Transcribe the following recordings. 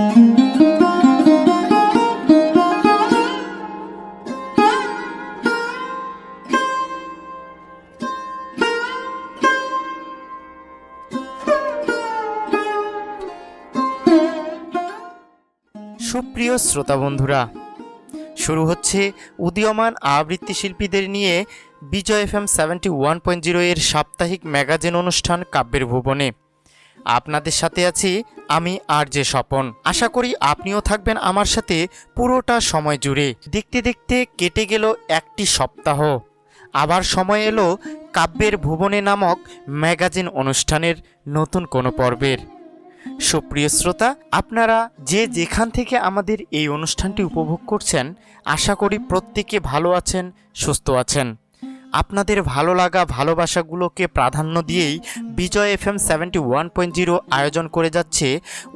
সুপ্রিয় শ্রোতা বন্ধুরা, শুরু হচ্ছে উদীয়মান আবৃত্তি শিল্পীদের নিয়ে বিজয় FM 71.0 এর সাপ্তাহিক ম্যাগাজিন অনুষ্ঠান কাব্যের ভুবনে। আপনাদের সাথে আছি আমি RJ স্বপন। আশা করি আপনিও থাকবেন আমার সাথে পুরোটা সময় জুড়ে। দেখতে দেখতে কেটে গেল একটি সপ্তাহ, আবার সময় এলো কাব্যের ভুবনে নামক ম্যাগাজিন অনুষ্ঠানের নতুন কোনো পর্বের। সুপ্রিয় শ্রোতা, আপনারা যে যেখান থেকে আমাদের এই অনুষ্ঠানটি উপভোগ করছেন, আশা করি প্রত্যেকে ভালো আছেন, সুস্থ আছেন। আপনাদের ভালো লাগা ভালোবাসাগুলোকে প্রাধান্য দিয়েই বিজয় FM 71.0 আয়োজন করে যাচ্ছে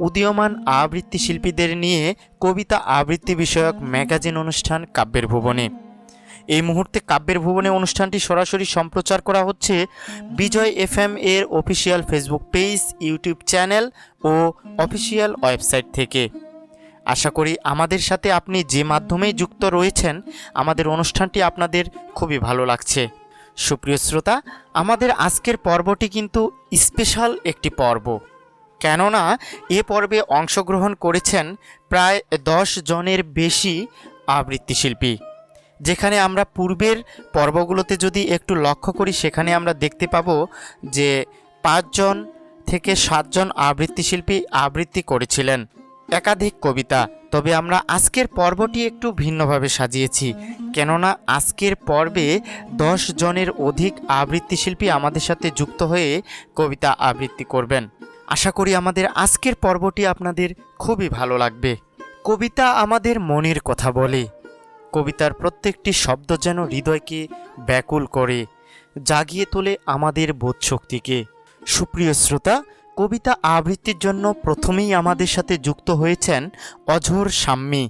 উদীয়মান আবৃত্তি শিল্পীদের নিয়ে কবিতা আবৃত্তি বিষয়ক ম্যাগাজিন অনুষ্ঠান কাব্যের ভুবনে। এই মুহূর্তে কাব্যের ভুবনে অনুষ্ঠানটি সরাসরি সম্প্রচার করা হচ্ছে বিজয় FM এর official Facebook page, YouTube channel ও অফিসিয়াল ওয়েবসাইট থেকে। আশা করি আমাদের সাথে আপনি যে মাধ্যমেই যুক্ত রয়েছেন, আমাদের অনুষ্ঠানটি আপনাদের খুবই ভালো লাগছে। সুপ্রিয় শ্রোতা, আমাদের আজকের পর্বটি কিন্তু স্পেশাল একটি পর্ব, কেননা এ পর্বে অংশগ্রহণ করেছেন প্রায় 10 জনের বেশি আবৃত্তি শিল্পী। যেখানে আমরা পূর্বের পর্বগুলোতে যদি একটু লক্ষ্য করি, সেখানে আমরা দেখতে পাবো যে 5 জন থেকে 7 জন আবৃত্তি শিল্পী আবৃত্তি করেছিলেন একাধিক কবিতা। তবে আমরা আজকের পর্বটি একটু ভিন্নভাবে সাজিয়েছি, কেননা আজকের পর্বে 10 জনের অধিক আবৃত্তি শিল্পী আমাদের সাথে যুক্ত হয়ে কবিতা আবৃত্তি করবেন। আশা করি আমাদের আজকের পর্বটি আপনাদের খুবই ভালো লাগবে। কবিতা আমাদের মনের কথা বলে, কবিতার প্রত্যেকটি শব্দ যেন হৃদয়কে ব্যাকুল করে, জাগিয়ে তোলে আমাদের বোধশক্তিকে। সুপ্রিয় শ্রোতা, কবিতা আবৃত্তির জন্য প্রথমেই আমাদের সাথে যুক্ত হয়েছেন অঝোর শাম্মী।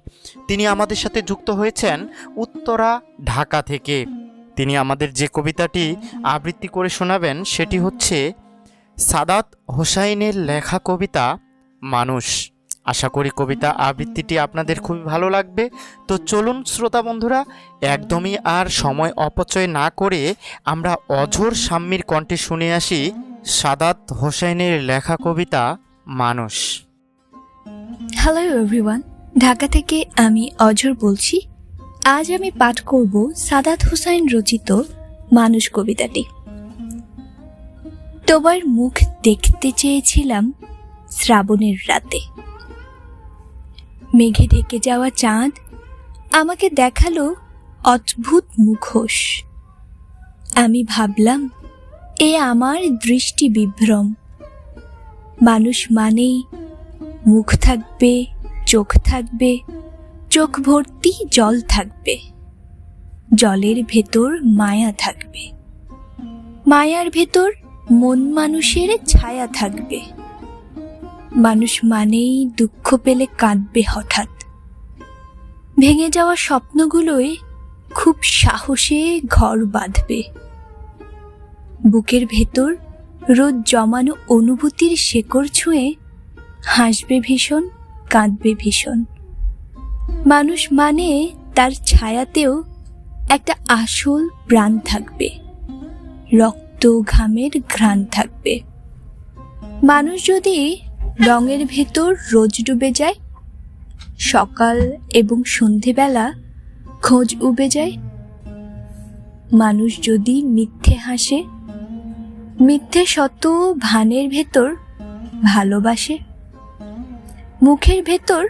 তিনি আমাদের সাথে যুক্ত হয়েছেন উত্তরা, ঢাকা থেকে। তিনি আমাদের যে কবিতাটি আবৃত্তি করে শোনাবেন সেটি হচ্ছে সাদাত হোসাইনের লেখা কবিতা মানুষ। আশা করি কবিতা আবৃত্তিটি আপনাদের খুবই ভালো লাগবে। তো চলুন শ্রোতা বন্ধুরা, একদমই আর সময় অপচয় না করে আমরা অঝোর শাম্মীর কণ্ঠে শুনে আসি সাদাত হোসাইনের লেখা কবিতা মানুষ। হ্যালো এভরিওয়ান, ঢাকা থেকে আমি অঝোর বলছি। আজ আমি পাঠ করব সাদাত হোসাইন রচিত মানুষ কবিতাটি। তোমার মুখ দেখতে চেয়েছিলাম শ্রাবণের রাতে, মেঘে ঢেকে যাওয়া চাঁদ আমাকে দেখালো অদ্ভুত মুখোশ। আমি ভাবলাম এ আমার দৃষ্টি বিভ্রম। মানুষ মানেই মুখ থাকবে, চোখ থাকবে, চোখ ভর্তি জল থাকবে, জলের ভেতর মায়া থাকবে, মায়ার ভেতর মন মানুষের ছায়া থাকবে। মানুষ মানেই দুঃখ পেলে কাঁদবে হঠাৎ, ভেঙে যাওয়া স্বপ্নগুলোয় খুব সাহসে ঘর বাঁধবে। বুকের ভেতর রোজ জমানো অনুভূতির শেকড় ছুঁয়ে হাসবে ভীষণ, কাঁদবে ভীষণ। মানুষ মানে তার ছায়াতেও একটা আসল প্রাণ থাকবে, রক্ত ঘামের ঘ্রাণ থাকবে। মানুষ যদি রঙের ভেতর রোজ ডুবে যায়, সকাল এবং সন্ধেবেলা খোঁজ উবে যায়। মানুষ যদি মিথ্যে হাসে, মিথ্যে শত ভানের ভেতর ভালোবাসে। মুখের ভেতর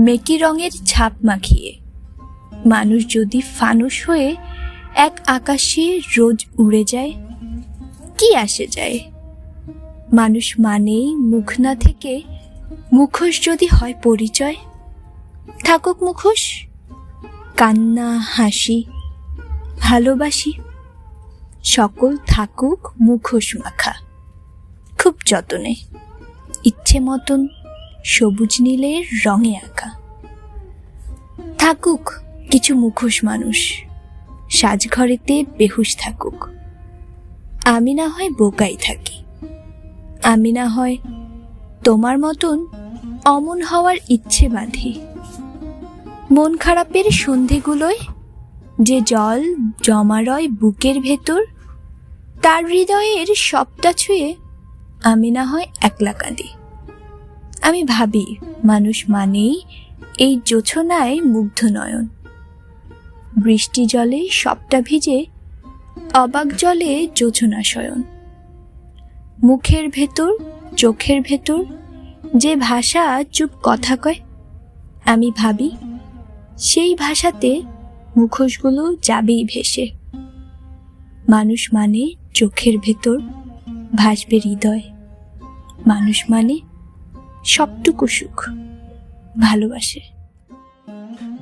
মেকি রঙের ছাপ মাখিয়ে মানুষ যদি ফানুস হয়ে এক আকাশে রোজ উড়ে যায়, কি আসে যায়? মানুষ মানেই মুখ না থেকে মুখোশ যদি হয় পরিচয়, থাকুক মুখোশ, কান্না হাসি ভালোবাসি সকল থাকুক মুখোশ মাখা। খুব যতনে ইচ্ছে মতন সবুজ নীলের রঙে আঁকা। থাকুক কিছু মুখোশ মানুষ, সাজঘরেতে বেহুশ থাকুক। আমি না হয় বোকাই থাকি, আমি না হয় তোমার মতন অমন হওয়ার ইচ্ছে বাঁধে। মন খারাপের সন্ধেগুলোয় যে জল জমা রয় বুকের ভেতর, তার হৃদয়ের সবটা ছুঁয়ে আমি না হয় একলা কাঁদি। আমি ভাবি মানুষ মানেই এই জোছনায় মুগ্ধ নয়ন, বৃষ্টি জলে সবটা ভিজে অবাক জলে জোছনা শয়ন। মুখের ভেতর চোখের ভেতর যে ভাষা চুপ কথা কয়, আমি ভাবি সেই ভাষাতে মুখোশগুলো যাবেই ভেসে। মানুষ মানে চোখের ভেতর ভাসবে হৃদয়, মানুষ মানে সবটুকু সুখ ভালোবাসে।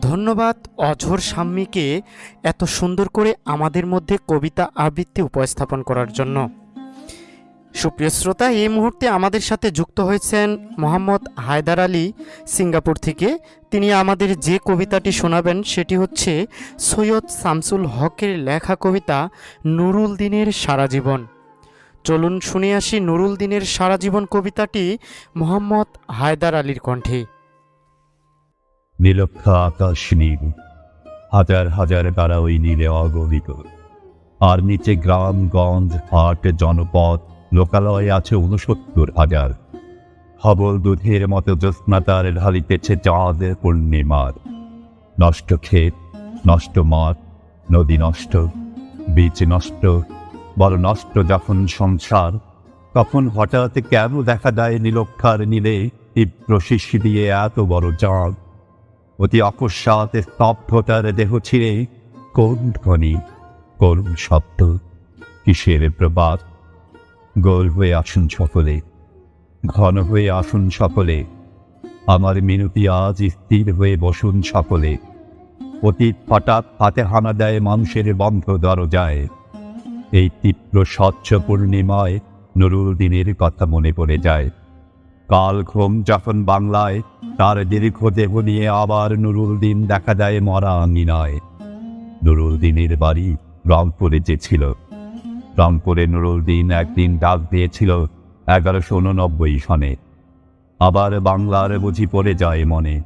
ধন্যবাদ অঝোর সাম্যীকে এত সুন্দর করে আমাদের মধ্যে কবিতা আবৃত্তি উপস্থাপন করার জন্য। সুপ্রিয় শ্রোতা, এই মুহূর্তে আমাদের সাথে যুক্ত হয়েছেন মোহাম্মদ হায়দার আলী সিঙ্গাপুর থেকে। তিনি আমাদের যে কবিতাটি শোনাবেন সেটি হচ্ছে সৈয়দ শামসুল হকের লেখা কবিতা নুরুল দিনের সারা জীবন। চলুন শুনে আসি নুরুল দিনের সারা জীবন কবিতাটি মোহাম্মদ হায়দার আলীর কণ্ঠে। নীলক্ষ আকাশ নীল, হাজার হাজার তারা ওই নীলে অগণিত। আর নিচে গ্রামগঞ্জ হাট জনপদ লোকালয়ে আছে ৬৯,০০০। হবল দুধের মতো জ্যোৎস্না তার ঢালিতেছে চাঁদের পূর্ণিমার। নষ্ট ক্ষেত, নষ্ট মাঠ, নদী নষ্ট, বীজ নষ্ট, বড় নষ্ট যখন সংসার, তখন হঠাৎ কেন দেখা দেয় নীলক্ষার নীলে তীব্র শিশি দিয়ে এত বড় চাঁদ। অতি অকস্মাৎ স্তব্ধতার দেহ ছিঁড়ে কোন ধ্বনি, করুণ শব্দ, কিসের প্রবাদ। গোল হয়ে আসুন সকলে, ঘন হয়ে আসুন সকলে, আমার মিনতি আজ স্থির হয়ে বসুন সকলে। অতীত হঠাৎ হাতে হানা দেয় মানুষের বন্ধ দরজায়। এই তীব্র স্বচ্ছ পূর্ণিমায় নুরুল দিনের কথা মনে পড়ে যায়। কাল ঘুম যখন বাংলায়, তার দীর্ঘ দেহ নিয়ে আবার নুরুল দিন দেখা দেয় মরা আঙিনায়। নুরুল দিনের বাড়ি রংপুরে যে ছিল, রংপুরে নুরুল দিন একদিন ডাক দিয়েছিল ১১৮৯ সনে। আবার বাংলার বুঝি পড়ে যায় মনে।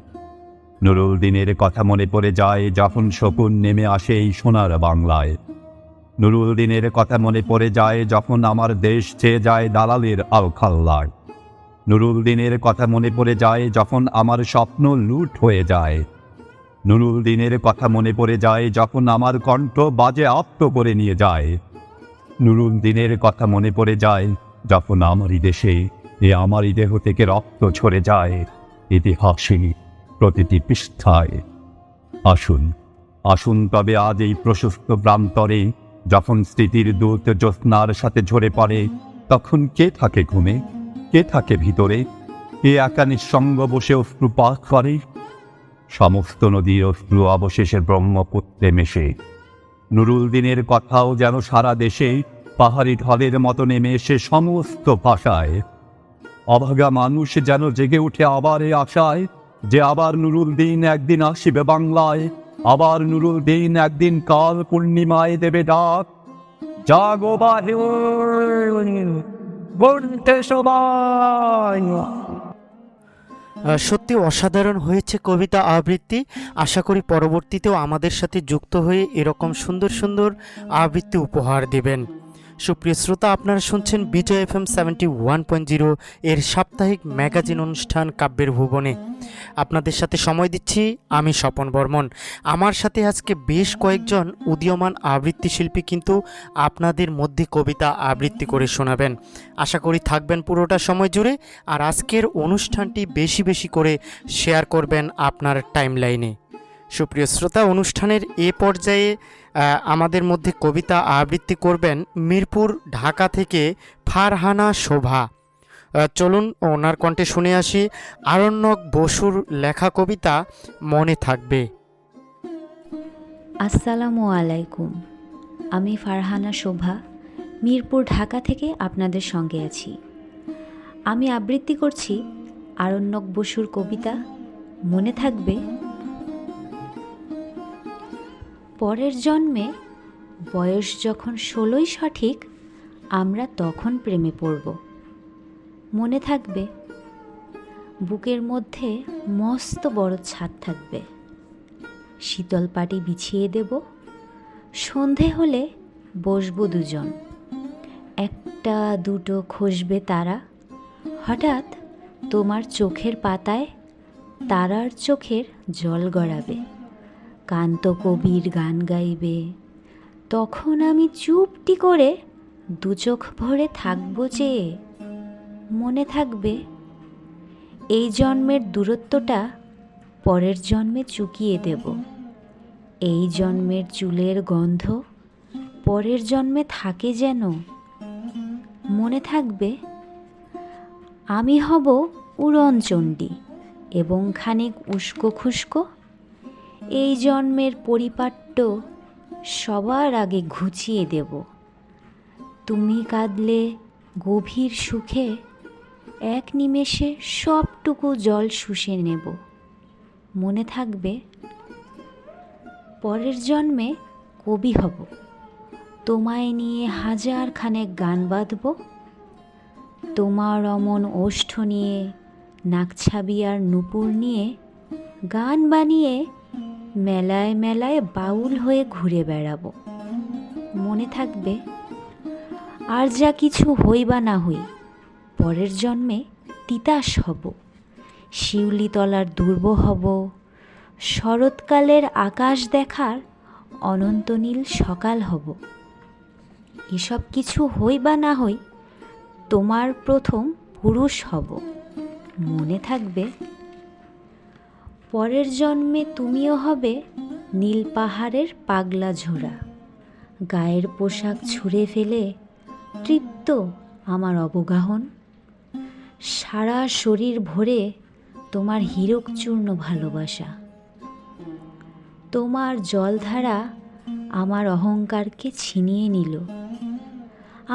নুরুল দিনের কথা মনে পড়ে যায় যখন শকুন নেমে আসে এই সোনার বাংলায়। নুরুল দিনের কথা মনে পড়ে যায় যখন আমার দেশ চেয়ে যায় দালালের আলখাল্লায়। নুরুল দিনের কথা মনে পড়ে যায় যখন আমার স্বপ্ন লুট হয়ে যায়। নুরুল দিনের কথা মনে পড়ে যায় যখন আমার কণ্ঠ বাজে আপ্ত করে নিয়ে যায়। নুরুল দিনের কথা মনে পড়ে যায় যখন আমারই দেশে আমারই দেহ থেকে রক্ত ঝরে যায় ইতিহাসে প্রতিটি পৃষ্ঠায়। আসুন আসুন তবে আজ এই প্রশস্ত প্রান্তরে, যখন স্মৃতির দূত জ্যোৎস্নার সাথে ঝরে পড়ে, তখন কে থাকে ঘুমে, কে থাকে ভিতরে, কে একা নিঃসঙ্গ বসে অশ্রুপাত করে। সমস্ত নদীর অশ্রু অবশেষে ব্রহ্মপুত্রে মেশে। নুরুল দিনের কথাও যেন সারা দেশে পাহাড়ি ঢলের মতো নেমে এসে সমস্ত ভাষায়। অভাগা মানুষ যেন জেগে উঠে আবার এ আশায় যে আবার নুরুল দিন একদিন আসিবে বাংলায়, আবার নুরুল দিন একদিন কাল পূর্ণিমায় দেবে ডাক। জাগো বলতে সবাই। সত্যি অসাধারণ হয়েছে কবিতা আবৃত্তি। আশা করি পরবর্তীতেও আমাদের সাথে যুক্ত হয়ে এরকম সুন্দর সুন্দর আবৃত্তি উপহার দেবেন। সুপ্রিয় শ্রোতা, আপনারা শুনছেন বিজয় FM 71.0 এর সাপ্তাহিক ম্যাগাজিন অনুষ্ঠান কাব্যের ভুবনে। আপনাদের সাথে সময় দিচ্ছি আমি স্বপন বর্মন। আমার সাথে আজকে বেশ কয়েকজন উদীয়মান আবৃত্তি শিল্পী কিন্তু আপনাদের মধ্যে কবিতা আবৃত্তি করে শোনাবেন। আশা করি থাকবেন পুরোটা সময় জুড়ে, আর আজকের অনুষ্ঠানটি বেশি বেশি করে শেয়ার করবেন আপনার টাইমলাইনে। সুপ্রিয় শ্রোতা, অনুষ্ঠানের এ পর্যায়ে আমাদের মধ্যে কবিতা আবৃত্তি করবেন মিরপুর ঢাকা থেকে ফারহানা শোভা। চলুন ওনার কণ্ঠে শুনে আসি আরণ্যক বসুর লেখা কবিতা মনে থাকবে। আসসালামু আলাইকুম, আমি ফারহানা শোভা মিরপুর ঢাকা থেকে আপনাদের সঙ্গে আছি। আমি আবৃত্তি করছি আরণ্যক বসুর কবিতা মনে থাকবে। পরের জন্মে বয়স যখন 16ই সঠিক, আমরা তখন প্রেমে পড়ব। মনে থাকবে বুকের মধ্যে মস্ত বড় ছাদ থাকবে, শীতল পাটি বিছিয়ে দেব, সন্ধে হলে বসবো দুজন, একটা দুটো খসবে তারা, হঠাৎ তোমার চোখের পাতায় তারার চোখের জল গড়াবে, কান্ত কবির গান গাইবে, তখন আমি চুপটি করে দু চোখ ভরে থাকবো চেয়ে। মনে থাকবে এই জন্মের দূরত্বটা পরের জন্মে চুকিয়ে দেব, এই জন্মের চুলের গন্ধ পরের জন্মে থাকে যেন। মনে থাকবে আমি হব উড়নচণ্ডী এবং খানিক উস্কো খুস্কো, এই জন্মের পরিপাট্য সবার আগে ঘুচিয়ে দেব, তুমি কাঁদলে গভীর সুখে এক নিমেষে সবটুকু জল শুষে নেব। মনে থাকবে পরের জন্মে কবি হব, তোমায় নিয়ে হাজার খানেক গান বাঁধব, তোমার অমন ওষ্ঠ নিয়ে নাকছাবি আর নূপুর নিয়ে গান বানিয়ে মেলায় মেলায় বাউল হয়ে ঘুরে বেড়াবো। মনে থাকবে আর যা কিছু হই বা না হই পরের জন্মে তিতাস হব, শিউলিতলার দুর্ব হব, শরৎকালের আকাশ দেখার অনন্ত নীল সকাল হব। এসব কিছু হই বা না হই তোমার প্রথম পুরুষ হব। মনে থাকবে পরের জন্মে তুমিও হবে নীল পাহাড়ের পাগলা ঝোড়া, গায়ের পোশাক ছুঁড়ে ফেলে তৃপ্ত আমার অবগাহন, সারা শরীর ভরে তোমার হীরক চূর্ণ ভালোবাসা, তোমার জলধারা আমার অহংকারকে ছিনিয়ে নিল।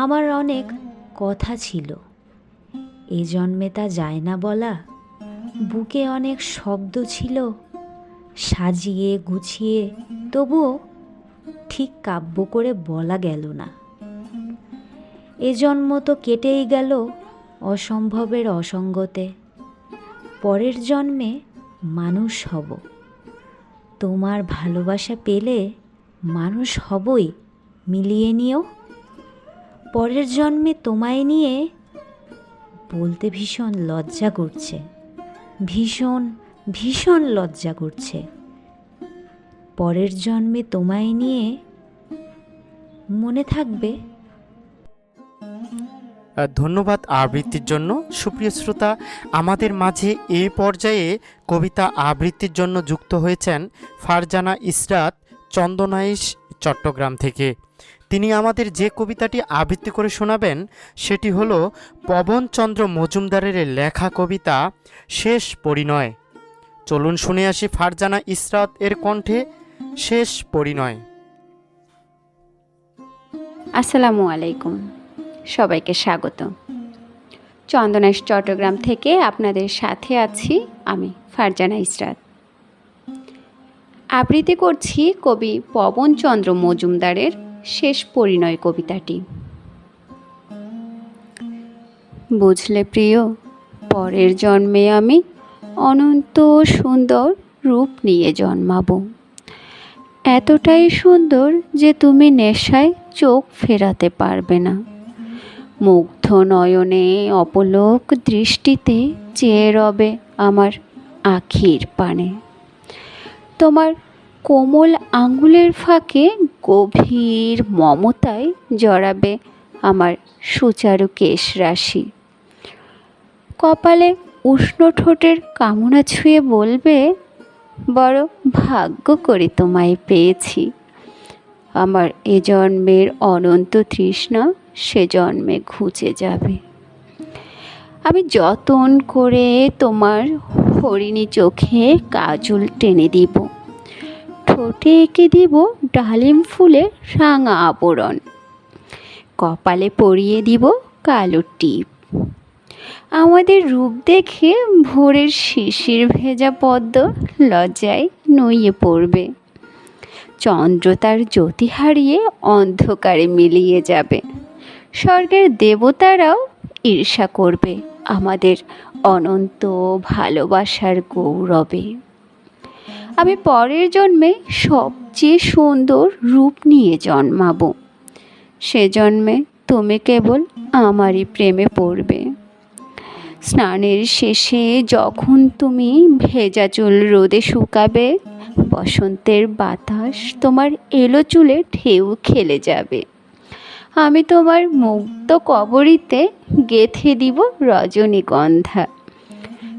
আমার অনেক কথা ছিল, এ জন্মে তা যায় না বলা, বুকে অনেক শব্দ ছিল সাজিয়ে গুছিয়ে, তবুও ঠিক কাব্য করে বলা গেল না। এ জন্ম তো কেটেই গেল অসম্ভবের অসঙ্গতে, পরের জন্মে মানুষ হব, তোমার ভালোবাসা পেলে মানুষ হবই, মিলিয়ে নিও। পরের জন্মে তোমায় নিয়ে বলতে ভীষণ লজ্জা করছে, ভীষণ ভীষণ লজ্জা করছে। পরের জন্মে তোমায় নিয়ে মনে থাকবে। ধন্যবাদ আবৃত্তির জন্য। সুপ্রিয় শ্রোতা, আমাদের মাঝে এই পর্যায়ে কবিতা আবৃত্তির জন্য যুক্ত হয়েছেন ফারজানা ইসরাত, চন্দনাইশ, চট্টগ্রাম থেকে। তিনি আমাদের যে কবিতাটি আবৃত্তি করে শোনাবেন সেটি হলো পবনচন্দ্র মজুমদারের লেখা কবিতা শেষ পরিণয়। চলুন শুনে আসি ফারজানা ইসরাত এর কণ্ঠে শেষ পরিণয়। আসসালামু আলাইকুম, সবাইকে স্বাগত। চন্দনাইশ, চট্টগ্রাম থেকে আপনাদের সাথে আছি আমি ফারজানা ইসরাত। আবৃত্তি করছি কবি পবনচন্দ্র মজুমদারের শেষ পরিণয় কবিতাটি। বুঝলে প্রিয়, পরের জন্মে আমি অনন্ত সুন্দর রূপ নিয়ে জন্মাবো, এতটাই সুন্দর যে তুমি নেশায় চোখ ফেরাতে পারবে না। মুগ্ধ নয়নে অপলোক দৃষ্টিতে চেয়ে রবে আমার আখির পানে। তোমার কোমল আঙুলের ফাঁকে গভীর মমতায় জড়াবে আমার সুচারু কেশ রাশি। কপালে উষ্ণ ঠোঁটের কামনা ছুঁয়ে বলবে, বড় ভাগ্য করে তোমায় পেয়েছি। আমার এ জন্মের অনন্ত তৃষ্ণা সে জন্মে ঘুচে যাবে। আমি যতন করে তোমার হরিণী চোখে কাজল টেনে দিব, ঠোঁটে এঁকে দিব ডালিম ফুলের রাঙা আবরণ, কপালে পরিয়ে দিব কালো টিপ। আমাদের রূপ দেখে ভোরের শিশির ভেজা পদ্ম লজ্জায় নুয়ে পড়বে। চন্দ্র তার জ্যোতি হারিয়ে অন্ধকারে মিলিয়ে যাবে। স্বর্গের দেবতারাও ঈর্ষা করবে আমাদের অনন্ত ভালোবাসার গৌরবে। আমি পরের জন্মে সবচেয়ে সুন্দর রূপ নিয়ে জন্মাবো। সে জন্মে তুমি কেবল আমারই প্রেমে পড়বে। স্নানের শেষে যখন তুমি ভেজা চুল রোদে শুকাবে, বসন্তের বাতাস তোমার এলো চুলে ঢেউ খেলে যাবে। আমি তোমার মুক্ত কবরীতে গেঁথে দিব রজনীগন্ধা।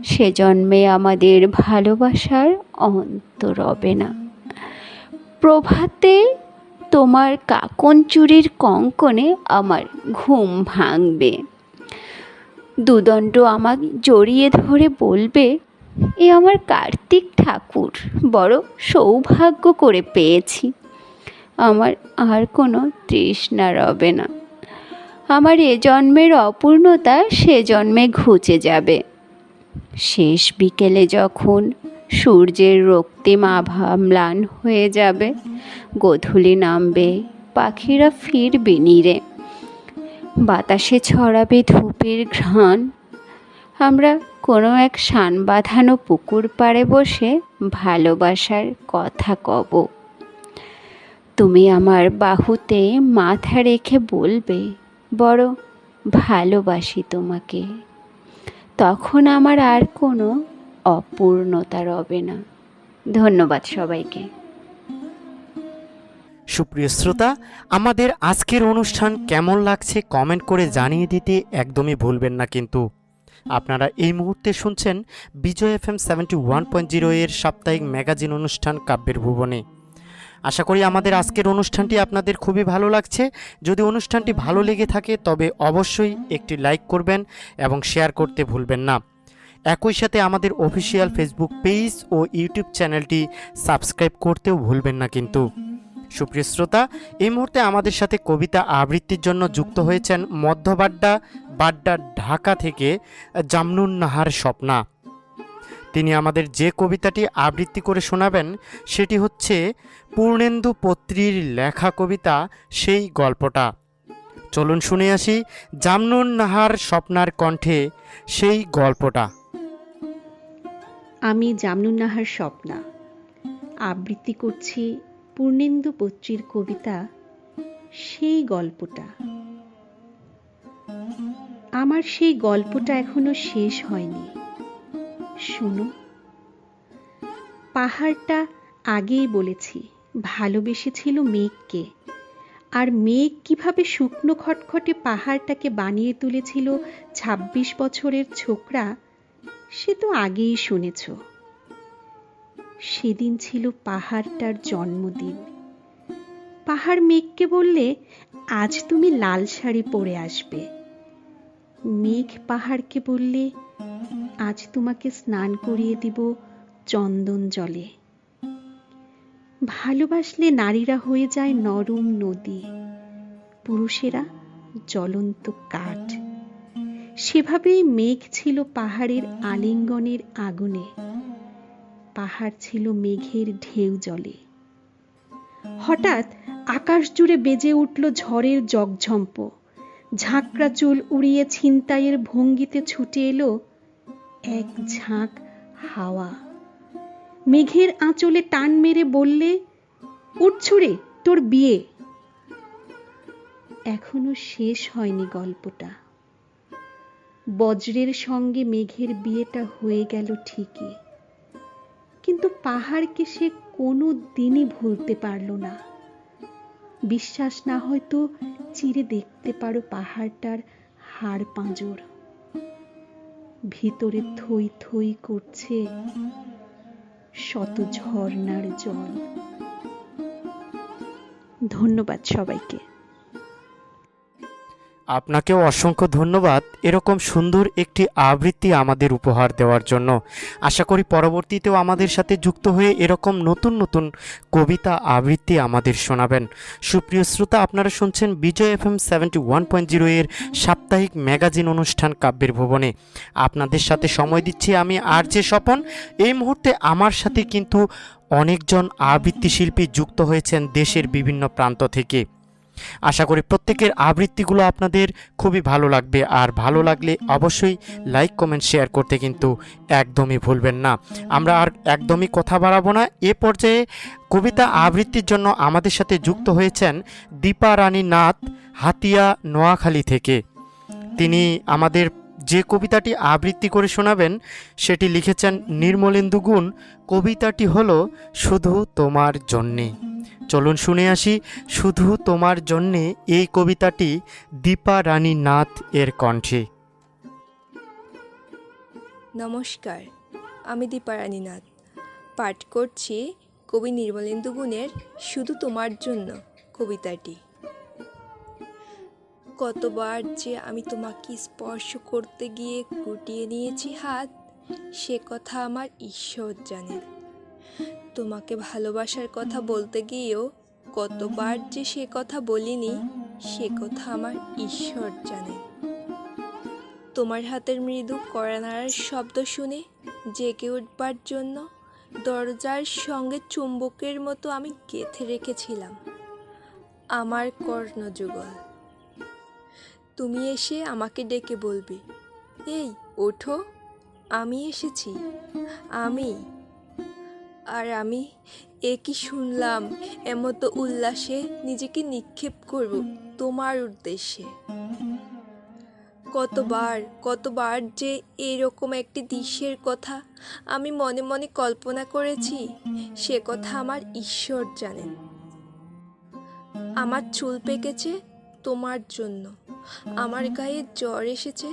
সে জন্মে আমাদের ভালোবাসার অন্ত রবে না। প্রভাতে তোমার কাকন চুরির কঙ্কনে আমার ঘুম ভাঙবে। দুদণ্ড আমাকে জড়িয়ে ধরে বলবে, এ আমার কার্তিক ঠাকুর, বড় সৌভাগ্য করে পেয়েছি। আমার আর কোনো তৃষ্ণা রবে না। আমার এ জন্মের অপূর্ণতা সে জন্মে ঘুচে যাবে। শেষ বিকেলে যখন সূর্যের রক্তিম আভা ম্লান হয়ে যাবে, গোধূলি নামবে, পাখিরা ফিরবে নীড়ে, বাতাসে ছড়াবে ধূপের ঘ্রাণ। আমরা কোনো এক শান বাঁধানো পুকুর পাড়ে বসে ভালোবাসার কথা কব। তুমি আমার বাহুতে মাথা রেখে বলবে, বড় ভালোবাসি তোমাকে। তখন আমার আর কোনো অপূর্ণতা রবে না। ধন্যবাদ সবাইকে। সুপ্রিয় শ্রোতা, আমাদের আজকের অনুষ্ঠান কেমন লাগছে কমেন্ট করে জানিয়ে দিতে একদমই ভুলবেন না। কিন্তু আপনারা এই মুহূর্তে শুনছেন বিজয় FM 71.0 এর সাপ্তাহিক ম্যাগাজিন অনুষ্ঠান কাব্যের ভুবনে। আশা করি আমাদের আজকের অনুষ্ঠানটি আপনাদের খুবই ভালো লাগছে। যদি অনুষ্ঠানটি ভালো লেগে থাকে তবে অবশ্যই একটি লাইক করবেন এবং শেয়ার করতে ভুলবেন না। একই সাথে আমাদের অফিসিয়াল ফেসবুক পেজ ও ইউটিউব চ্যানেলটি সাবস্ক্রাইব করতেও ভুলবেন না। কিন্তু সুপ্রিয় শ্রোতা, এই মুহূর্তে আমাদের সাথে কবিতা আবৃত্তির জন্য যুক্ত হয়েছেন মধ্যবাড্ডা ঢাকা থেকে জামনুন নাহার স্বপ্না। তিনি আমাদের যে কবিতাটি আবৃত্তি করে শোনাবেন সেটি হচ্ছে পূর্ণেন্দু পত্রীর লেখা কবিতা সেই গল্পটা। চলুন শুনে আসি জামনুন নাহার স্বপ্নার কণ্ঠে সেই গল্পটা। আমি জামনুন নাহার স্বপ্না আবৃত্তি করছি পূর্ণেন্দু পত্রীর কবিতা সেই গল্পটা। আমার সেই গল্পটা এখনো শেষ হয়নি। শোনো, পাহাড়টা আগেই বলেছি ভালোবেসেছিল মেঘকে, আর মেঘ কিভাবে শুকনো খটখটে পাহাড়টাকে বানিয়ে তুলেছিল ২৬ বছরের ছোকরা, সে তো আগেই শুনেছ। সেদিন ছিল পাহাড়টার জন্মদিন। পাহাড় মেঘকে বললে, আজ তুমি লাল শাড়ি পরে আসবে। মেঘ পাহাড়কে বললে, আজ তোমাকে স্নান করিয়ে দিব চন্দন জলে। ভালোবাসলে নারীরা হয়ে যায় নরম নদী, পুরুষেরা জ্বলন্ত কাঠ। সেভাবেই মেঘ ছিল পাহাড়ের আলিঙ্গনের আগুনে, পাহাড় ছিল মেঘের ঢেউ জলে। হঠাৎ আকাশ জুড়ে বেজে উঠল ঝড়ের জগঝম্প। ঝাঁকড়া চুল উড়িয়ে ছিনতাইয়ের ভঙ্গিতে ছুটে এলো এক ঝাঁক হাওয়া। মেঘের আঁচলে টান মেরে বললে, উঠছুড়ে তোর বিয়ে। এখনো শেষ হয়নি গল্পটা। বজ্রের সঙ্গে মেঘের বিয়েটা হয়ে গেল ঠিকই, কিন্তু পাহাড়কে সে কোনো দিনই ভুলতে পারল না। বিশ্বাস না হয়তো চিরে দেখতে পারো পাহাড়টার হাড় পাঁজর। ভিতরে থই থই করছে শত ঝর্ণার জল। ধন্যবাদ সবাইকে। আপনাকেও অসংখ্য ধন্যবাদ এরকম সুন্দর একটি আবৃত্তি আমাদের উপহার দেওয়ার জন্য। আশা করি পরবর্তীতেও আমাদের সাথে যুক্ত হয়ে এরকম নতুন নতুন কবিতা আবৃত্তি আমাদের শোনাবেন। সুপ্রিয় শ্রোতা, আপনারা শুনছেন বিজয় FM 71.0 এর সাপ্তাহিক ম্যাগাজিন অনুষ্ঠান কাব্যের ভুবনে। আপনাদের সাথে সময় দিচ্ছি আমি RJ স্বপন। এই মুহূর্তে আমার সাথে কিন্তু অনেকজন আবৃত্তি শিল্পী যুক্ত হয়েছেন দেশের বিভিন্ন প্রান্ত থেকে। আশা করি প্রত্যেকের আবৃত্তিগুলো আপনাদের খুবই ভালো লাগবে, আর ভালো লাগলে অবশ্যই লাইক কমেন্ট শেয়ার করতে কিন্তু একদমই ভুলবেন না। আমরা আর একদমই কথা বাড়াবো না। এ পর্যায়ে কবিতা আবৃত্তির জন্য আমাদের সাথে যুক্ত হয়েছেন দীপা রানী নাথ, হাতিয়া, নোয়াখালী থেকে। তিনি আমাদের যে কবিতাটি আবৃত্তি করে শোনাবেন সেটি লিখেছেন নির্মলেন্দু গুণ। কবিতাটি হলো শুধু তোমার জন্যে। চলুন শুনে আসি শুধু তোমার জন্যে এই কবিতাটি দীপা রানী নাথ এর কণ্ঠে। নমস্কার, আমি দীপা রানী নাথ পাঠ করছি কবি নির্মলেন্দু গুণের শুধু তোমার জন্য কবিতাটি। কতবার যে আমি তোমাকে স্পর্শ করতে গিয়ে গুটিয়ে নিয়েছি হাত, সে কথা আমার ঈশ্বর জানেন। তোমাকে ভালোবাসার কথা বলতে গিয়েও কতবার যে সে কথা বলিনি, সে কথা আমার ঈশ্বর জানেন। তোমার হাতের মৃদু কড়া নাড়ার শব্দ শুনে জেগে উঠবার জন্য দরজার সঙ্গে চুম্বকের মতো আমি গেঁথে রেখেছিলাম আমার কর্ণযুগল। তুমি এসে আমাকে ডেকে বলবে, এই ওঠো, আমি এসেছি, আমি। আর আমি এ কি শুনলাম, এমতো উল্লাসে নিজেকে নিক্ষেপ করব তোমার উদ্দেশ্যে। কতবার যে এরকম একটি দৃশ্যের কথা আমি মনে মনে কল্পনা করেছি, সে কথা আমার ঈশ্বর জানেন। আমার চুল পেকেছে তোমার জন্য, আমার গায়ে জ্বর এসেছে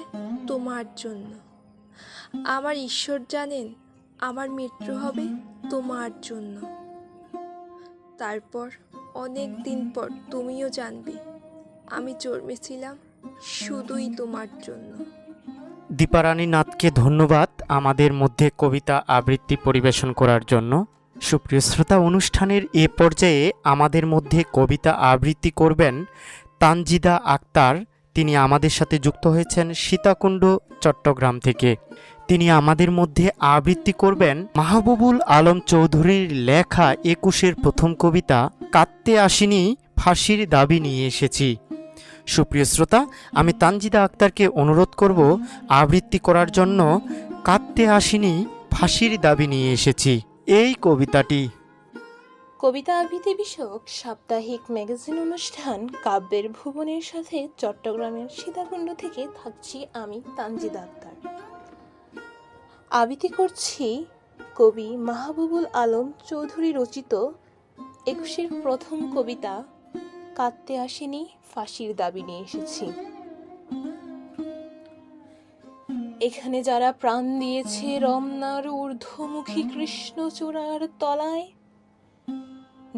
তোমার জন্য। আমার ঈশ্বর জানেন আমার মৃত্যু হবে তোমার জন্য। তারপর অনেক দিন পর তুমিও জানবে আমি জন্মেছিলাম শুধুই তোমার জন্য। দীপা রানী নাথকে ধন্যবাদ আমাদের মধ্যে কবিতা আবৃত্তি পরিবেশন করার জন্য। সুপ্রিয় শ্রোতা, অনুষ্ঠানের এ পর্যায়ে আমাদের মধ্যে কবিতা আবৃত্তি করবেন তানজিদা আক্তার। তিনি আমাদের সাথে যুক্ত হয়েছেন সীতাকুণ্ড, চট্টগ্রাম থেকে। তিনি আমাদের মধ্যে আবৃত্তি করবেন মাহবুবুল আলম চৌধুরীর লেখা 21-এর প্রথম কবিতা কাঁদতে আসিনি, ফাঁসির দাবি নিয়ে এসেছি। সুপ্রিয় শ্রোতা, আমি তানজিদা আক্তারকে অনুরোধ করব আবৃত্তি করার জন্য কাঁদতে আসিনি, ফাঁসির দাবি নিয়ে এসেছি এই কবিতাটি। কবিতা আবৃত্তি বিষয়ক সাপ্তাহিক ম্যাগাজিন অনুষ্ঠান কাব্যের ভুবনের সাথে চট্টগ্রামের সীতাকুণ্ড থেকে থাকছি আমি তানজিদা আক্তার। আবৃত্তি করছি কবি মাহবুবুল আলম চৌধুরী রচিত 21-এর প্রথম কবিতা কাঁদতে আসিনি, ফাঁসির দাবি নিয়ে এসেছি। এখানে যারা প্রাণ দিয়েছে রমনার ঊর্ধ্বমুখী কৃষ্ণচূড়ার তলায়,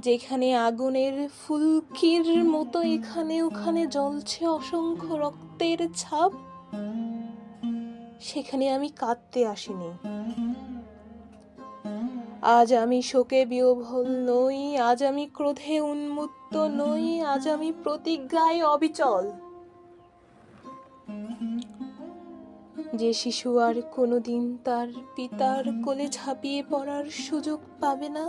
যেখানে আগুনের ফুলকির মতো এখানে ওখানে জ্বলছে অসংখ্য রক্তের ছাপ, সেখানে আমি কাঁদতে আসিনি। আজ আমি শোকে বিহ্বল নই, আজ আমি ক্রোধে উন্মত্ত নই, আজ আমি প্রতিজ্ঞায় অবিচল। যে শিশু আর কোনোদিন তার পিতার কোলে ঝাঁপিয়ে পড়ার সুযোগ পাবে না,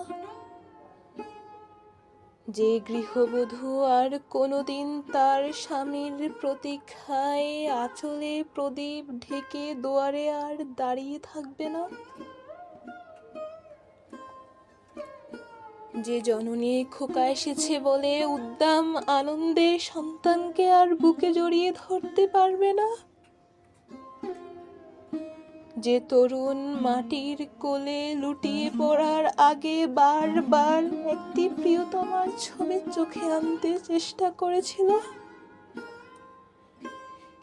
যে গৃহবধূ আর কোনোদিন তার স্বামীর প্রতীক্ষায় আঁচলে প্রদীপ ঢেকে দুয়ারে আর দাঁড়িয়ে থাকবে না, যে জননী খোকা এসেছে বলে উদ্দাম আনন্দে সন্তানকে আর বুকে জড়িয়ে ধরতে পারবে না, যে তরুণ মাটির কোলে লুটিয়ে পড়ার আগে বারবার একটি প্রিয়তমার ছবি চোখে আনতে চেষ্টা করেছিল,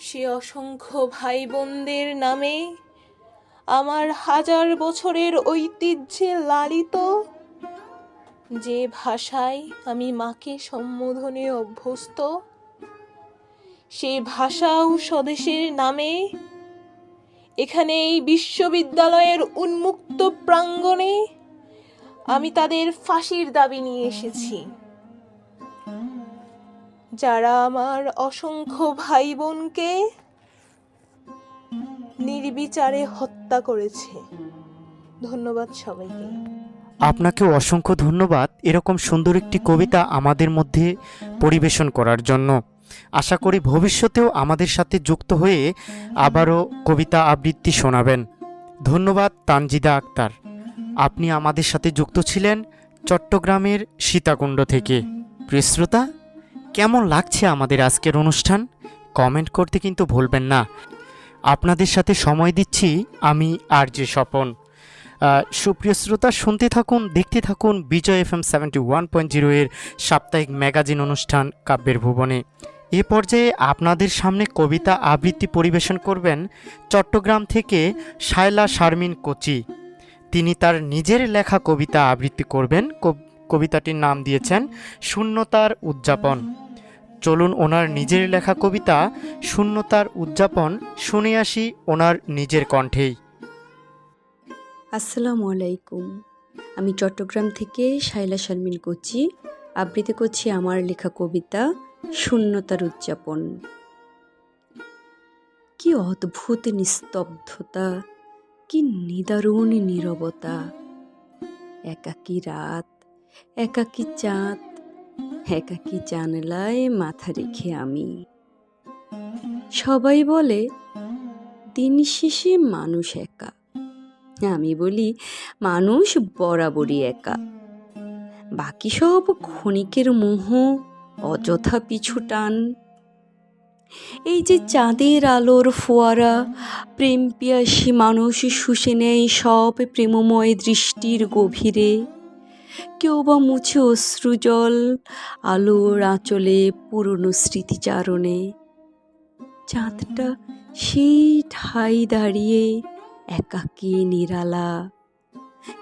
সে অসংখ্য ভাই বোনদের নামে আমার 1000 বছরের ঐতিহ্যে লালিত, যে ভাষায় আমি মাকে সম্বোধনে অভ্যস্ত, সেই ভাষা ও স্বদেশের নামে এখানে এই বিশ্ববিদ্যালয়ের উন্মুক্ত প্রাঙ্গণে আমি তাদের ফাঁসির দাবি নিয়ে এসেছি, যারা আমার অসংখ্য ভাই বোনকে নির্বিচারে হত্যা করেছে। ধন্যবাদ সবাইকে। আপনাকে অসংখ্য ধন্যবাদ এরকম সুন্দর একটি কবিতা আমাদের মধ্যে পরিবেশন করার জন্য। আশা করি ভবিষ্যতেও আমাদের সাথে যুক্ত হয়ে আবারও কবিতা আবৃত্তি শোনাবেন। ধন্যবাদ তানজিদা আক্তার। আপনি আমাদের সাথে যুক্ত ছিলেন চট্টগ্রামের সীতাকুণ্ড থেকে। প্রিয় শ্রোতা, কেমন লাগছে আমাদের আজকের অনুষ্ঠান কমেন্ট করতে কিন্তু ভুলবেন না। আপনাদের সাথে সময় দিচ্ছি আমি আরজে স্বপন। সুপ্রিয় শ্রোতা, শুনতে থাকুন, দেখতে থাকুন বিজয় FM 71.0 এর সাপ্তাহিক ম্যাগাজিন অনুষ্ঠান কাব্যের ভুবনে। এ পর্যায়ে আপনাদের সামনে কবিতা আবৃত্তি পরিবেশন করবেন চট্টগ্রাম থেকে শায়লা শারমিন কোচি। তিনি তার নিজের লেখা কবিতা আবৃত্তি করবেন। কবিতাটির নাম দিয়েছেন শূন্যতার উদযাপন। চলুন ওনার নিজের লেখা কবিতা শূন্যতার উদযাপন শুনে আসি ওনার নিজের কণ্ঠেই। আসসালামু আলাইকুম। আমি চট্টগ্রাম থেকে শায়লা শারমিন কোচি আবৃত্তি করছি আমার লেখা কবিতা শূন্যতার উদযাপন। কি অদ্ভুত নিস্তব্ধতা, কি নিদারুণ নীরবতা। একাকী রাত, একাকী চাঁদ, একাকী জানলায় মাথা রেখে আমি। সবাই বলে দিন শেষে মানুষ একা। আমি বলি মানুষ বরাবরই একা। বাকি সব ক্ষণিকের মোহ, অযথা পিছু টান। এই যে চাঁদের আলোর ফোয়ারা, প্রেম পিয়াসী মানুষ শুষে নেয় সব প্রেমময় দৃষ্টির গভীরে। কেউ বা মুছে অশ্রুজল আলোর আঁচলে পুরনো স্মৃতিচারণে। চাঁদটা সেই ঠাই দাঁড়িয়ে একাকী নিরালা,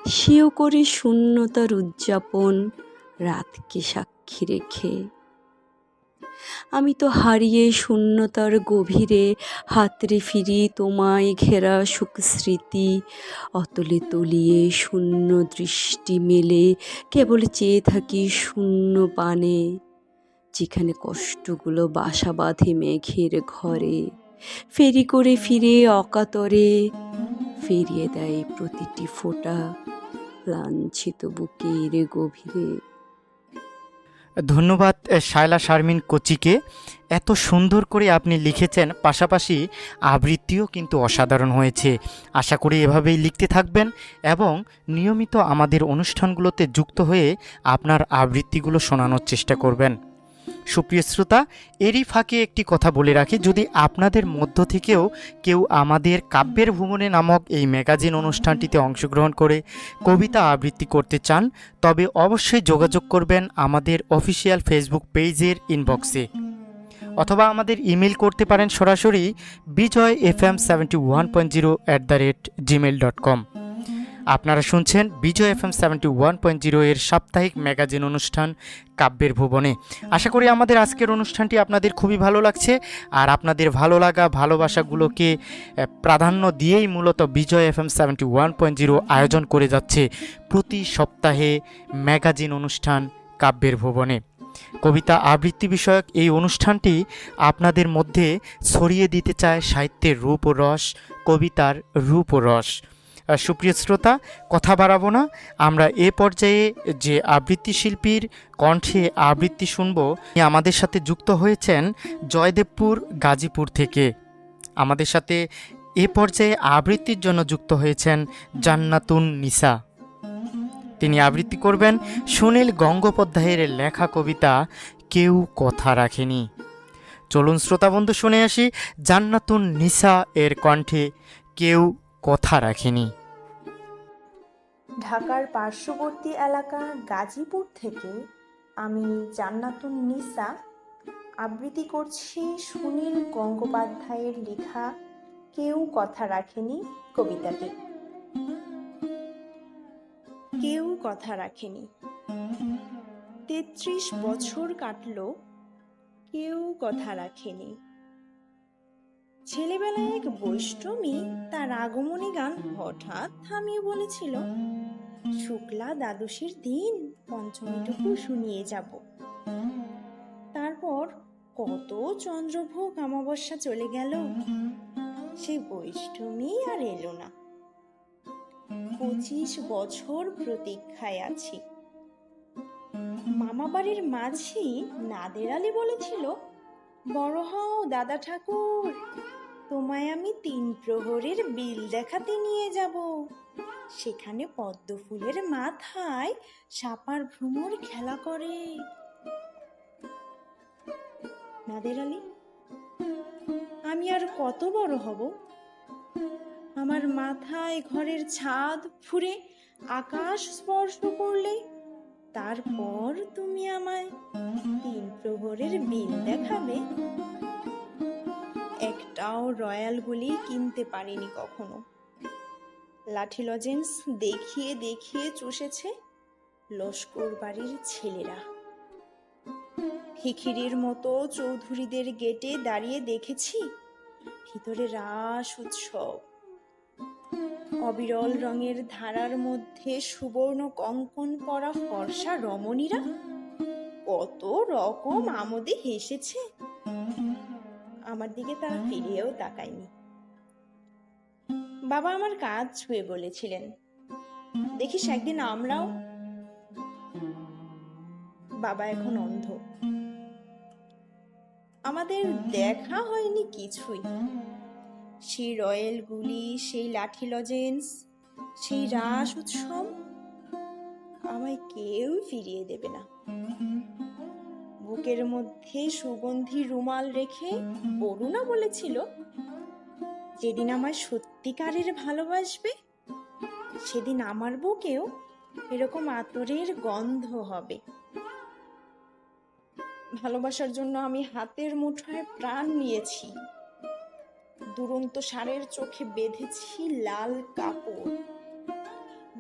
সেও করে শূন্যতার উদযাপন রাতকে সাক্ষী রেখে। আমি তো হারিয়ে শূন্যতার গভীরে হাতড়ে ফিরি তোমায় ঘেরা সুখ স্মৃতি। অতলে তলিয়ে শূন্য দৃষ্টি মেলে কেবল চেয়ে থাকি শূন্য পানে, যেখানে কষ্টগুলো বাসা বাঁধে মেঘের ঘরে। ফেরি করে ফিরে অকাতরে ফিরিয়ে দেয় প্রতিটি ফোঁটা লাঞ্ছিত বুকের গভীরে। ধন্যবাদ শায়লা শারমিন কোচিকে। এত সুন্দর করে আপনি লিখেছেন, পাশাপাশি আবৃত্তিও কিন্তু অসাধারণ হয়েছে। আশা করি এভাবেই লিখতে থাকবেন এবং নিয়মিত আমাদের অনুষ্ঠানগুলোতে যুক্ত হয়ে আপনার আবৃত্তিগুলো শোনানোর চেষ্টা করবেন। সুপ্রিয় শ্রোতা, এরই ফাঁকে একটি কথা বলে রাখি, যদি আপনাদের মধ্য থেকেও কেউ আমাদের কাব্যের ভুবনে নামক এই ম্যাগাজিন অনুষ্ঠানটিতে অংশগ্রহণ করে কবিতা আবৃত্তি করতে চান, তবে অবশ্যই যোগাযোগ করবেন আমাদের অফিসিয়াল ফেসবুক পেজের ইনবক্সে, অথবা আমাদের ইমেল করতে পারেন সরাসরি bijoyfm71.0@gmail.com। আপনারা শুনছেন বিজয় FM 71.0 এর সাপ্তাহিক ম্যাগাজিন অনুষ্ঠান কাব্যের ভুবনে। আশা করি আমাদের আজকের অনুষ্ঠানটি আপনাদের খুবই ভালো লাগছে, আর আপনাদের ভালো লাগা ভালোবাসাগুলোকে প্রাধান্য দিয়েই মূলত বিজয় FM 71.0 আয়োজন করে যাচ্ছে প্রতি সপ্তাহে ম্যাগাজিন অনুষ্ঠান কাব্যের ভুবনে। কবিতা আবৃত্তি বিষয়ক এই অনুষ্ঠানটি আপনাদের মধ্যে ছড়িয়ে দিতে চায় সাহিত্যের রূপ ও রস, কবিতার রূপ ও রস। সুপ্রিয় শ্রোতা, কথা বাড়াবো না, আমরা এ পর্যায়ে যে আবৃত্তি শিল্পীর কণ্ঠে আবৃত্তি শুনব, আমাদের সাথে যুক্ত হয়েছেন জয়দেবপুর গাজীপুর থেকে। আমাদের সাথে এ পর্যায়ে আবৃত্তির জন্য যুক্ত হয়েছেন জান্নাতুন নিসা। তিনি আবৃত্তি করবেন সুনীল গঙ্গোপাধ্যায়ের লেখা কবিতা কেউ কথা রাখেনি। চলুন শ্রোতা বন্ধু শুনে আসি জান্নাতুন নিসা এর কণ্ঠে কেউ কথা রাখেনি। ঢাকার পার্শ্ববর্তী এলাকা গাজীপুর থেকে আমি জান্নাতুন নিসা আবৃত্তি করছি সুনীল গঙ্গোপাধ্যায়ের লেখা কেউ কথা রাখেনি কবিতাটি। কেউ কথা রাখেনি। ৩৩ বছর কাটল, কেউ কথা রাখেনি। ছেলেবেলায় এক বৈষ্ণবী তার আগমনী গান হঠাৎ থামিয়ে বলেছিল, শুক্লা দ্বাদশীর দিন পঞ্চমীটুকু শুনিয়ে যাব। তারপর কত চন্দ্রভোগ অমাবস্যা চলে গেল, সে বৈষ্ণবী আর এলো না। 25 বছর প্রতীক্ষায় আছি। মামা বাড়ির মাঝি নাদের আলী বলেছিল, বড় হও দাদা ঠাকুর, তোমায় আমি 3 প্রহরের বিল দেখাতে নিয়ে যাব। সেখানে পদ্ম ফুলের মাথায় সাপার ভ্রমর খেলা করে। নাদের আলী, আমি আর কত বড় হব? আমার মাথায় ঘরের ছাদ ফুঁড়ে আকাশ স্পর্শ করলে তারপর তুমি আমায় 3 প্রহরের বিল দেখাবে? একটাও রয়্যাল গুলি কিনতে পারিনি কখনো। লাঠি লজেন্স দেখিয়ে দেখিয়ে চুষেছে লস্কর বাড়ির ছেলেরা। ফিকিরির মতো চৌধুরীদের গেটে দাঁড়িয়ে দেখেছি ভিতরে রাস উৎসব। অবিরল রঙের ধারার মধ্যে সুবর্ণ কঙ্কন পরা ফর্সা রমণীরা কত রকম আমোদে হেসেছে। আমার দিকে তারা ফিরেও তাকায়নি। বাবা আমার কাজ ছুঁয়ে বলেছিলেন, দেখিস একদিন আমরাও। বাবা এখন অন্ধ, আমাদের দেখা হয়নি কিছুই। সেই রয়্যাল গুলি, সেই লাঠি লজেন্স, সেই রাস উৎসব আমায় কেউ ফিরিয়ে দেবে না। বুকের মধ্যে সুগন্ধি রুমাল রেখে বরুণা বলেছিল, যেদিন আমায় সত্যিকারের ভালোবাসবে সেদিন আমার বুকেও এরকম আতরের গন্ধ হবে। ভালোবাসার জন্য আমি হাতের মুঠোয় প্রাণ নিয়েছি। দুরন্ত ষাঁড়ের চোখে বেঁধেছি লাল কাপড়।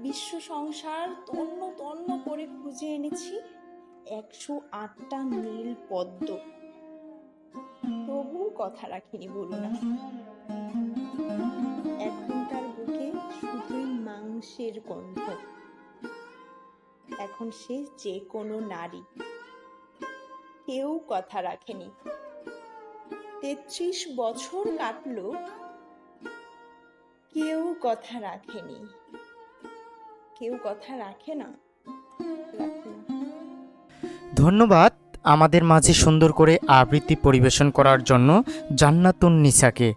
বিশ্ব সংসার তন্ন তন্ন করে খুঁজে এনেছি 108টা নীল পদ্ম। তবু কথা রাখিনি বরুণা। এখন তার বুকে শুধুই মাংসের গন্ধ। এখন সে যে কোনো নারী। কেউ কথা রাখেনি। 33 বছর কাটলো, কেউ কথা রাখেনি। কেউ কথা রাখে না। ধন্যবাদ আমাদের মাঝে সুন্দর করে আবৃত্তি পরিবেশন করার জন্য জান্নাতুন নিসাকে।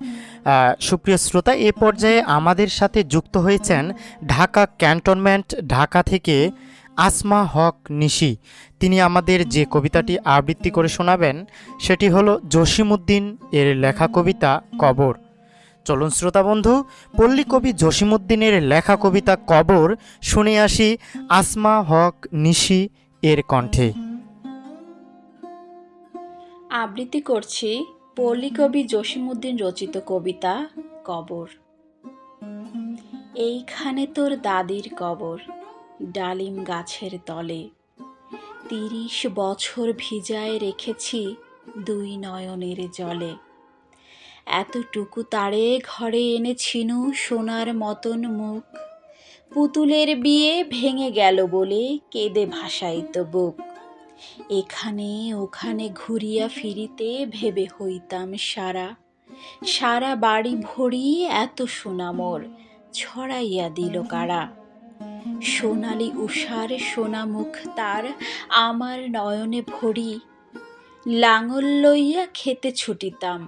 সুপ্রিয় শ্রোতা, এ পর্যায়ে আমাদের সাথে যুক্ত হয়েছেন ঢাকা ক্যান্টনমেন্ট ঢাকা থেকে আসমা হক নিশি। তিনি আমাদের যে কবিতাটি আবৃত্তি করে শোনাবেন সেটি হলো জসিমউদ্দিন এর লেখা কবিতা কবর। চলুন শ্রোতা বন্ধু, পল্লী কবি জসিমউদ্দিনের লেখা কবিতা কবর শুনে আসি আসমা হক নিশি এর কণ্ঠে। আবৃত্তি করছি পল্লী কবি জসিমউদ্দিন রচিত কবিতা কবর। এইখানে তোর দাদির কবর, ডালিম গাছের তলে। 30 বছর ভিজায় রেখেছি 2 নয়নের জলে। এতটুকু তারে ঘরে এনেছিনু সোনার মতন মুখ। পুতুলের বিয়ে ভেঙে গেল বলে কেঁদে ভাসাইত বুক। এখানে ওখানে ঘুরিয়া ফিরিতে ভেবে হইতাম সারা। সারা বাড়ি ভরি এত সোনা মোর ছড়াইয়া দিল কারা। সোনালি উষার সোনা মুখ তার আমার নয়নে ভরি। লাঙল লইয়া খেতে ছুটিতাম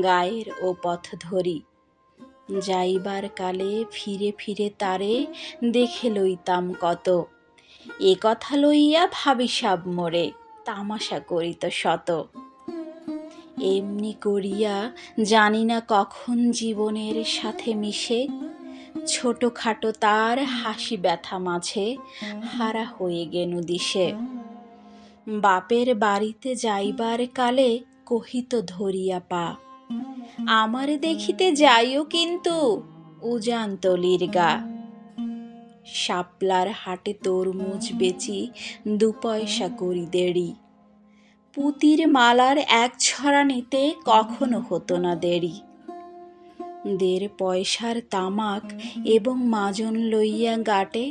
গায়ের ও পথ ধরি। যাইবার কালে ফিরে ফিরে তারে দেখে লইতাম কত। এ কথা লইয়া ভাবি সাব মোরে তামাশা করিত শত। এমনি করিয়া জানি না কখন জীবনের সাথে মিশে ছোটখাটো তার হাসি ব্যথা মাঝে হারা হয়ে গেনু দিশে। বাপের বাড়িতে যাইবার কালে কহিত ধরিয়া পা, আমারে দেখিতে যাইও কিন্তু উজান তলির গা। শাপলার হাটে তরমুজ বেচি 2 পয়সা করি দেরি। পুতির মালার 1 ছড়া নিতে কখনো হতো না দেরি। 1.5 পয়সার তামাক এবং মাজন লইয়া গাটে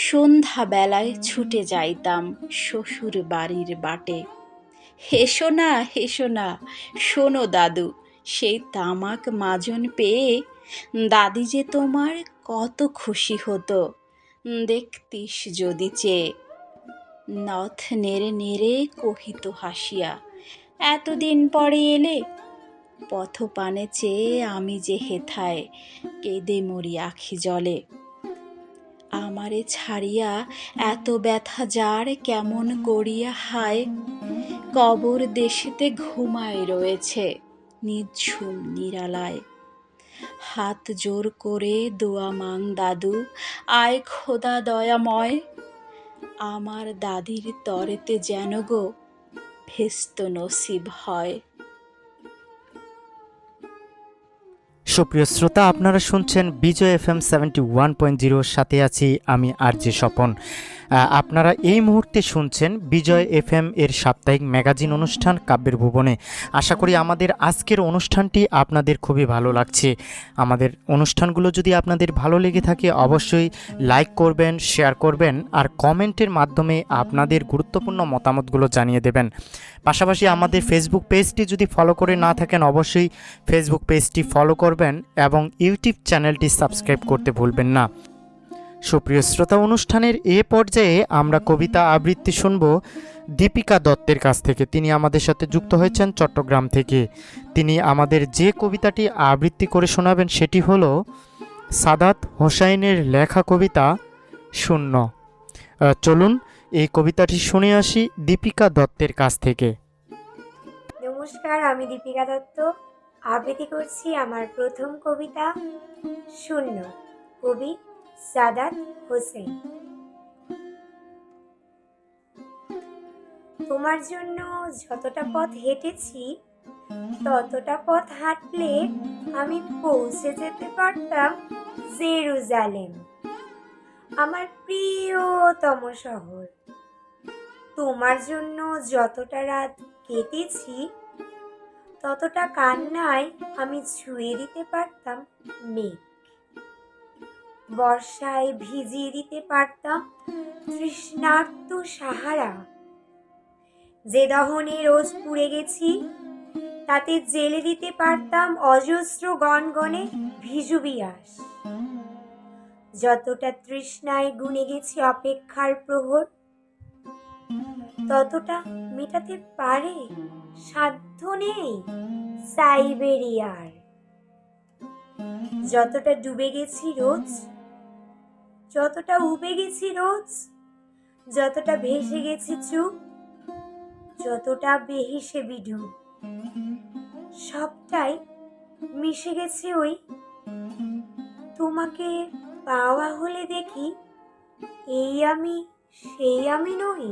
সন্ধ্যা বেলায় ছুটে যাইতাম শ্বশুর বাড়ির বাটে। হেসো না হেসো না, শোনো দাদু, সেই তামাক মাজন পেয়ে দাদি যে তোমার কত খুশি হতো দেখতিস যদি চেয়ে। নথ নেড়ে নেড়ে কহিত হাসিয়া, এতদিন পরে এলে। পথপানে চেয়ে আমি যে হেথায় কেঁদে মরি আখি জলে। আমারে ছাড়িয়া এত ব্যথা যার কেমন করিয়া হায়। কবর দেশেতে ঘুমায় রয়েছে নিঝুম নিরালায়। হাত জোর করে দোয়া মাং দাদু, আয় খোদা দয়াময়। আমার দাদির তরেতে যেন গো ভেস্ত নসিব হয়। সুপ্রিয় শ্রোতা, আপনারা শুনছেন বিজয় FM 71.0, সাথে আছি আমি আরজে স্বপন। আপনারা এই মুহূর্তে শুনছেন বিজয় FM এর সাপ্তাহিক ম্যাগাজিন অনুষ্ঠান কাব্যের ভুবনে। আশা করি আমাদের আজকের অনুষ্ঠানটি আপনাদের খুবই ভালো লাগছে। আমাদের অনুষ্ঠানগুলো যদি আপনাদের ভালো লেগে থাকে অবশ্যই লাইক করবেন, শেয়ার করবেন আর কমেন্টের মাধ্যমে আপনাদের গুরুত্বপূর্ণ মতামতগুলো জানিয়ে দেবেন। পাশাপাশি আমাদের ফেসবুক পেজটি যদি ফলো করে না থাকেন অবশ্যই ফেসবুক পেজটি ফলো করবেন এবং ইউটিউব চ্যানেলটি সাবস্ক্রাইব করতে ভুলবেন না। সুপ্রিয় শ্রোতা, অনুষ্ঠানের এ পর্যায়ে আমরা কবিতা আবৃত্তি শুনব দীপিকা দত্তের কাছ থেকে। তিনি আমাদের সাথে যুক্ত হয়েছেন চট্টগ্রাম থেকে। তিনি আমাদের যে কবিতাটি আবৃত্তি করে শোনাবেন সেটি হলো সাদাত হোসাইনের লেখা কবিতা শূন্য। চলুন এই কবিতাটি শুনে আসি দীপিকা দত্তের কাছ থেকে। নমস্কার, আমি দীপিকা দত্ত আবৃত্তি করছি আমার প্রথম কবিতা শূন্য, কবি সাদাত হোসেন। তোমার জন্য যতটা পথ হেঁটেছি ততটা পথ হাঁটলে আমি পৌঁছে যেতে পারতাম জেরুজালেম, আমার প্রিয়তম শহর। তোমার জন্য যতটা রাত কেটেছি ততটা কান্নায় আমি ছুঁয়ে দিতে পারতাম মেঘ, বর্ষায় ভিজিয়ে দিতে পারতাম তৃষ্ণার্ত সাহারা। যে দহনে রোজ পুড়ে গেছি তাতে জেলে দিতে পারতাম অজস্র গনগনে ভিজুবিয়াস। যতটা তৃষ্ণায় গুনে গেছি অপেক্ষার প্রহর ততটা মেটাতে পারে সাধ্য নেই সাইবেরিয়ার। যতটা ডুবে গেছি রোজ, যতটা উবে গেছি রোজ, যতটা ভেসে গেছি চুপ, যতটা বেহেসে বিডু, সবটাই মিশে গেছে ওই তোমাকে পাওয়া হলে দেখি এই আমি সেই আমি নই।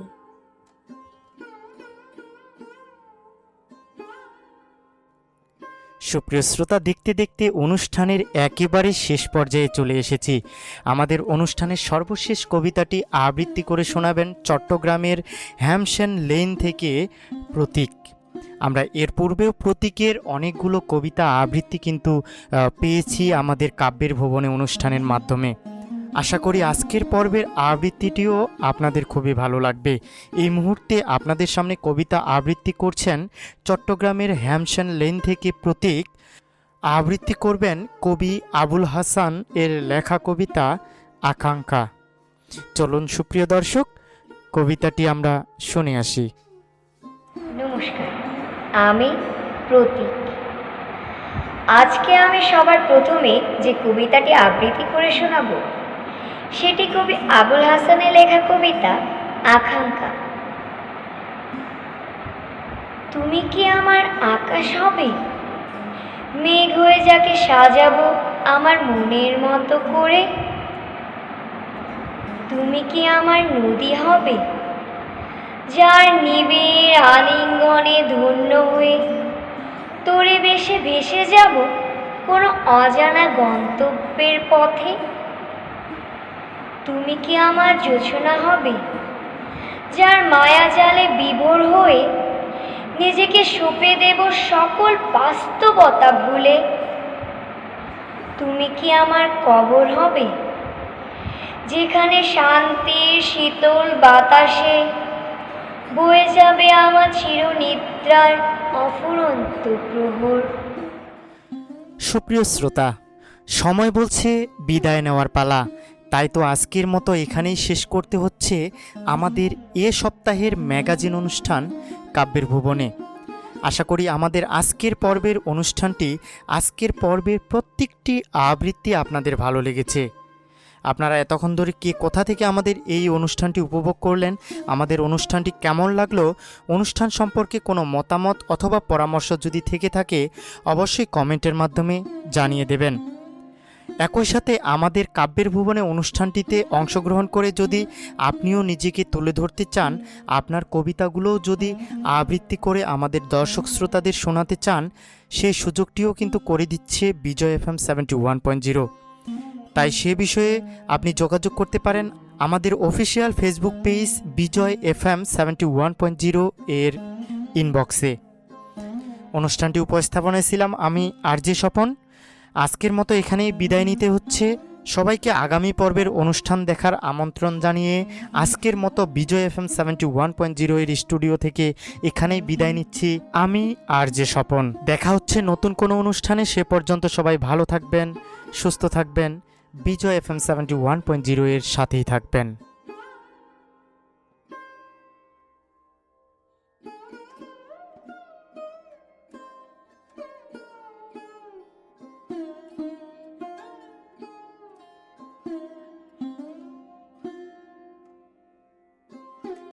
সুপ্রিয় শ্রোতা, দেখতে দেখতে অনুষ্ঠানের একেবারে শেষ পর্যায়ে চলে এসেছি। আমাদের অনুষ্ঠানের সর্বশেষ কবিতাটি আবৃত্তি করে শোনাবেন চট্টগ্রামের হ্যামশন লেন থেকে প্রতীক। আমরা এর পূর্বেও প্রতীকের অনেকগুলো কবিতা আবৃত্তি কিন্তু পেয়েছি আমাদের কাব্যের ভুবনে অনুষ্ঠানের মাধ্যমে। আশা করি আজকের পর্বের আবৃত্তিটিও আপনাদের খুবই ভালো লাগবে। এই মুহূর্তে আপনাদের সামনে কবিতা আবৃত্তি করছেন চট্টগ্রামের হ্যামশন লেন থেকে প্রতীক। আবৃত্তি করবেন কবি আবুল হাসান এর লেখা কবিতা আকাঙ্ক্ষা। চলুন সুপ্রিয় দর্শক, কবিতাটি আমরা শুনে আসি। নমস্কার, আমি প্রতীক। আজকে আমি সবার প্রথমে যে কবিতাটি আবৃত্তি করে শোনাবো সেটি কবি আবুল হাসানের লেখা কবিতা আকাঙ্ক্ষা। তুমি কি আমার আকাশ হবে, মেঘ হয়ে যাকে সাজাবো আমার মনের মতো করে? তুমি কি আমার নদী হবে, যার নিবিড় আলিঙ্গনে ধন্য হয়ে তোরে বেশে ভেসে যাব কোনো অজানা গন্তব্যের পথে? তুমি কি আমার জোছনা হবে, যার মায়া জালে বিভোর হয়ে নিজেকে সঁপে দেব সকল বাস্তবতা ভুলে? তুমি কি আমার কবর হবে, যেখানে শান্তির শীতল বাতাসে বয়ে যাবে আমার চিরনিদ্রার অফুরন্ত প্রহর? সুপ্রিয় শ্রোতা, সময় বলছে বিদায় নেওয়ার পালা, তাই তো আজকের মতো এখানেই শেষ করতে হচ্ছে আমাদের এ সপ্তাহের ম্যাগাজিন অনুষ্ঠান কাব্যের ভুবনে। আশা করি আমাদের আজকের পর্বের অনুষ্ঠানটি, আজকের পর্বের প্রত্যেকটি আবৃত্তি আপনাদের ভালো লেগেছে। আপনারা এতক্ষণ ধরে কে কোথা থেকে আমাদের এই অনুষ্ঠানটি উপভোগ করলেন, আমাদের অনুষ্ঠানটি কেমন লাগলো, অনুষ্ঠান সম্পর্কে কোনো মতামত অথবা পরামর্শ যদি থেকে থাকে অবশ্যই কমেন্টের মাধ্যমে জানিয়ে দেবেন। একই সাথে আমাদের কাব্যের ভুবনে অনুষ্ঠানটিতে অংশগ্রহণ করে যদি আপনিও নিজেকে তুলে ধরতে চান, আপনার কবিতাগুলোও যদি আবৃত্তি করে আমাদের দর্শক শ্রোতাদের শোনাতে চান, সেই সুযোগটিও কিন্তু করে দিচ্ছে বিজয় FM 71.0। তাই সে বিষয়ে আপনি যোগাযোগ করতে পারেন আমাদের অফিসিয়াল ফেসবুক পেজ বিজয় FM 71.0 এর ইনবক্সে। অনুষ্ঠানটি উপস্থাপনায় ছিলাম আমি RJ স্বপন। আজকের মতো এখানেই বিদায় নিতে হচ্ছে। সবাইকে আগামী পর্বের অনুষ্ঠান দেখার আমন্ত্রণ জানিয়ে আজকের মতো বিজয় FM 71.0 এর স্টুডিও থেকে এখানেই বিদায় নিচ্ছি আমি RJ স্বপন। দেখা হচ্ছে নতুন কোনো অনুষ্ঠানে। সে পর্যন্ত সবাই ভালো থাকবেন, সুস্থ থাকবেন, বিজয় FM 71.0 এর সাথেই থাকবেন।